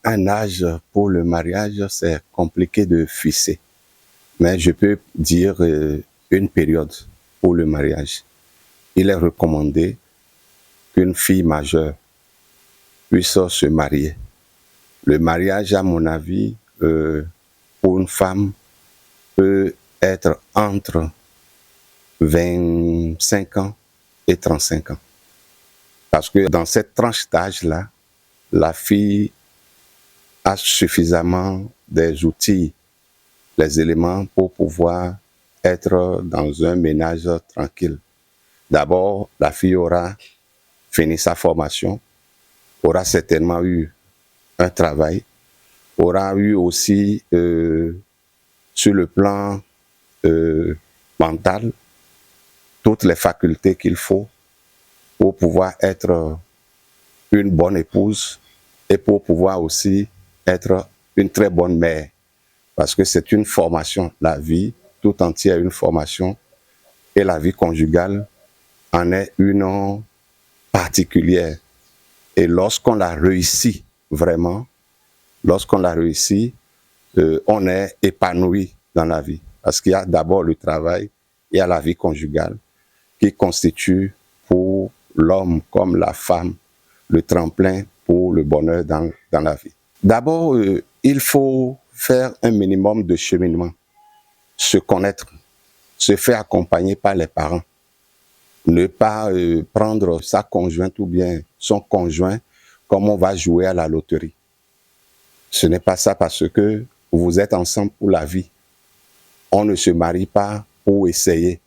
un âge pour le mariage, c'est compliqué de fixer. Mais je peux dire une période pour le mariage. Il est recommandé qu'une fille majeure puisse se marier. Le mariage, à mon avis, pour une femme, peut être entre 25 ans et 35 ans. Parce que dans cette tranche d'âge-là, la fille a suffisamment des outils, les éléments pour pouvoir être dans un ménage tranquille. D'abord, la fille aura fini sa formation, aura certainement eu un travail, aura eu aussi sur le plan mental toutes les facultés qu'il faut pour pouvoir être une bonne épouse et pour pouvoir aussi être une très bonne mère. Parce que c'est une formation, la vie tout entière est une formation et la vie conjugale en est une particulière. Et lorsqu'on la réussit vraiment, lorsqu'on la réussit, on est épanoui dans la vie. Parce qu'il y a d'abord le travail, il y a la vie conjugale qui constitue pour l'homme comme la femme le tremplin pour le bonheur dans la vie. D'abord, il faut faire un minimum de cheminement, se connaître, se faire accompagner par les parents, ne pas prendre sa conjointe ou bien son conjoint comme on va jouer à la loterie. Ce n'est pas ça parce que vous êtes ensemble pour la vie. On ne se marie pas pour essayer.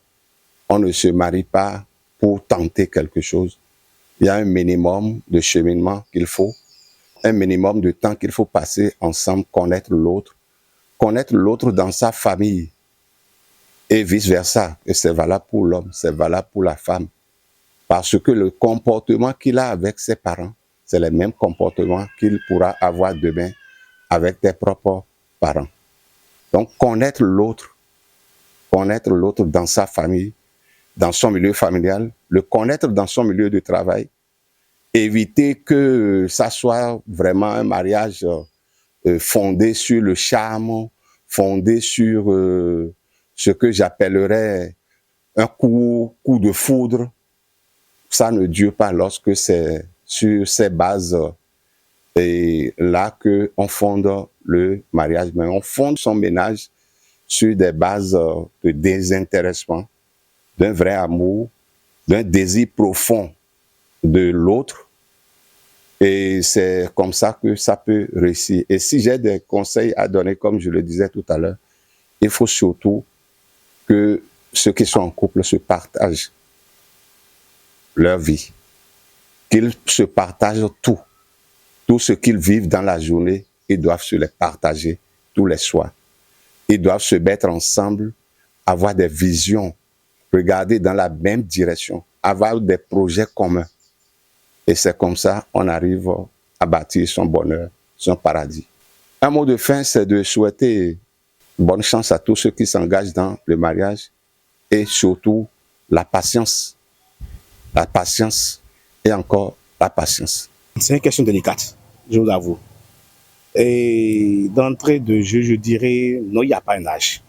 On ne se marie pas pour tenter quelque chose. Il y a un minimum de cheminement qu'il faut, un minimum de temps qu'il faut passer ensemble, connaître l'autre dans sa famille et vice-versa. Et c'est valable pour l'homme, c'est valable pour la femme. Parce que le comportement qu'il a avec ses parents, c'est le même comportement qu'il pourra avoir demain avec tes propres parents. Donc, connaître l'autre dans sa famille, dans son milieu familial, le connaître dans son milieu de travail, éviter que ça soit vraiment un mariage fondé sur le charme, fondé sur ce que j'appellerais un coup de foudre. Ça ne dure pas lorsque c'est sur ces bases et là qu'on fonde le mariage. Mais on fonde son ménage sur des bases de désintéressement, d'un vrai amour, d'un désir profond de l'autre. Et c'est comme ça que ça peut réussir. Et si j'ai des conseils à donner, comme je le disais tout à l'heure, il faut surtout que ceux qui sont en couple se partagent leur vie, qu'ils se partagent tout. Tout ce qu'ils vivent dans la journée, ils doivent se les partager tous les soirs. Ils doivent se mettre ensemble, avoir des visions, regarder dans la même direction, avoir des projets communs. Et c'est comme ça qu'on arrive à bâtir son bonheur, son paradis. Un mot de fin, c'est de souhaiter bonne chance à tous ceux qui s'engagent dans le mariage et surtout la patience. La patience et encore la patience. C'est une question délicate, je vous avoue. Et d'entrée de jeu, je dirais, non, il n'y a pas un âge.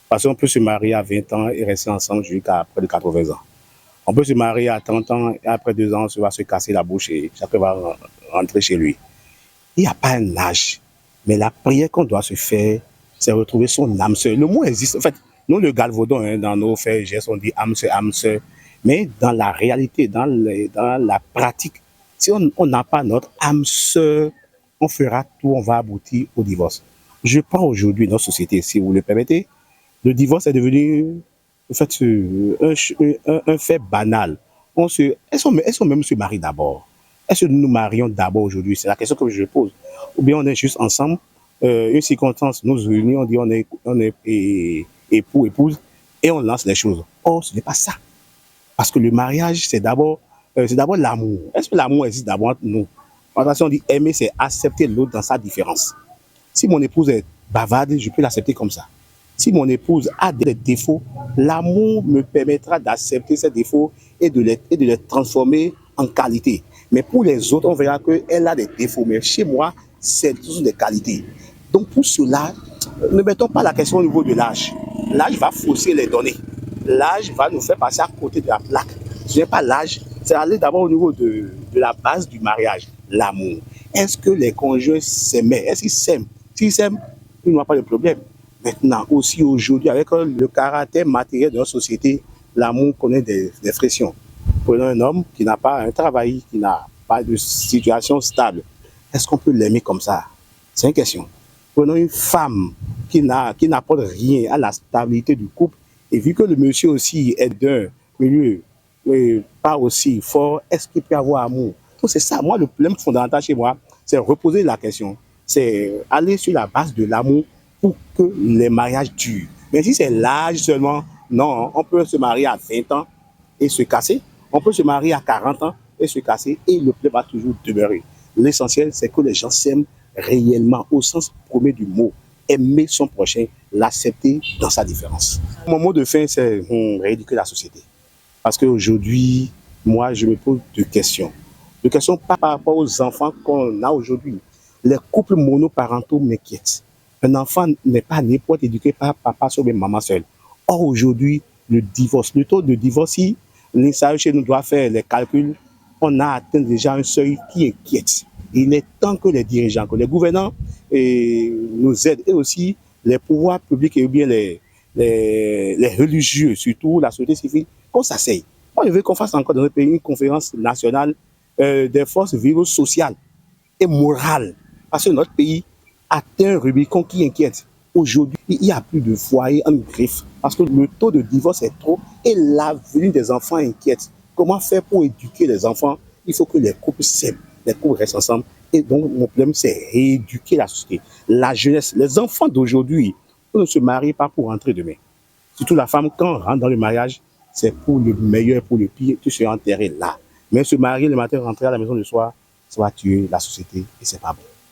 Parce qu'on peut se marier à 20 ans et rester ensemble jusqu'à près de 80 ans. On peut se marier à 30 ans et après 2 ans, on va se casser la bouche et chacun va rentrer chez lui. Il n'y a pas un âge. Mais la prière qu'on doit se faire, c'est retrouver son âme sœur. Le mot existe. En fait, nous, le galvaudon, dans nos faits, gestes, on dit âme sœur. Mais dans la réalité, dans la pratique, si on n'a pas notre âme sœur, on fera tout, on va aboutir au divorce. Je prends aujourd'hui notre société, si vous le permettez, le divorce est devenu en fait, un fait banal. Est-ce qu'on même se marie d'abord? Est-ce que nous nous marions d'abord aujourd'hui? C'est la question que je pose. Ou bien on est juste ensemble, une circonstance nous réunit, on dit on est époux, épouse, et on lance les choses. Or, ce n'est pas ça. Parce que le mariage, c'est d'abord l'amour. Est-ce que l'amour existe d'abord entre nous? En fait, on dit aimer, c'est accepter l'autre dans sa différence. Si mon épouse est bavarde, je peux l'accepter comme ça. Si mon épouse a des défauts, l'amour me permettra d'accepter ces défauts et de les transformer en qualité. Mais pour les autres, on verra qu'elle a des défauts. Mais chez moi, ce sont des qualités. Donc pour cela, ne mettons pas la question au niveau de l'âge. L'âge va fausser les données. L'âge va nous faire passer à côté de la plaque. Ce n'est pas l'âge, c'est aller d'abord au niveau de la base du mariage, l'amour. Est-ce que les conjoints s'aimaient? Est-ce qu'ils s'aiment? S'ils s'aiment, ils n'ont pas de problème. Maintenant, aussi aujourd'hui, avec le caractère matériel de notre société, l'amour connaît des frictions. Prenons un homme qui n'a pas un travail, qui n'a pas de situation stable. Est-ce qu'on peut l'aimer comme ça? C'est une question. Prenons une femme qui n'apporte rien à la stabilité du couple, et vu que le monsieur aussi est d'un milieu pas aussi fort, est-ce qu'il peut avoir amour? Donc c'est ça, moi, le problème fondamental chez moi, c'est reposer la question. C'est aller sur la base de l'amour pour que les mariages durent. Mais si c'est l'âge seulement, non, on peut se marier à 20 ans et se casser. On peut se marier à 40 ans et se casser, et le problème va toujours demeurer. L'essentiel, c'est que les gens s'aiment réellement, au sens premier du mot. Aimer son prochain, l'accepter dans sa différence. Mon mot de fin, c'est rééduquer la société. Parce qu'aujourd'hui, moi, je me pose deux questions. Deux questions pas par rapport aux enfants qu'on a aujourd'hui. Les couples monoparentaux m'inquiètent. Un enfant n'est pas né pour être éduqué par papa seul et maman seule. Or, aujourd'hui, le taux de divorce, si l'INSAE chez nous doit faire les calculs, on a atteint déjà un seuil qui inquiète. Il est temps que les dirigeants, que les gouvernants nous aident, et aussi les pouvoirs publics et bien les religieux, surtout la société civile, qu'on s'asseye. Moi, je veux qu'on fasse encore dans notre pays une conférence nationale des forces vives sociales et morales. Parce que notre pays atteint un Rubicon qui inquiète. Aujourd'hui, il n'y a plus de foyer en griffe parce que le taux de divorce est trop et l'avenir des enfants inquiète. Comment faire pour éduquer les enfants? Il faut que les couples s'aiment, les couples restent ensemble. Et donc, mon problème, c'est rééduquer la société. La jeunesse, les enfants d'aujourd'hui, on ne se marie pas pour rentrer demain. Surtout la femme, quand on rentre dans le mariage, c'est pour le meilleur, pour le pire, tu seras enterré là. Mais se marier le matin, rentrer à la maison le soir, ça va tuer la société et c'est pas bon.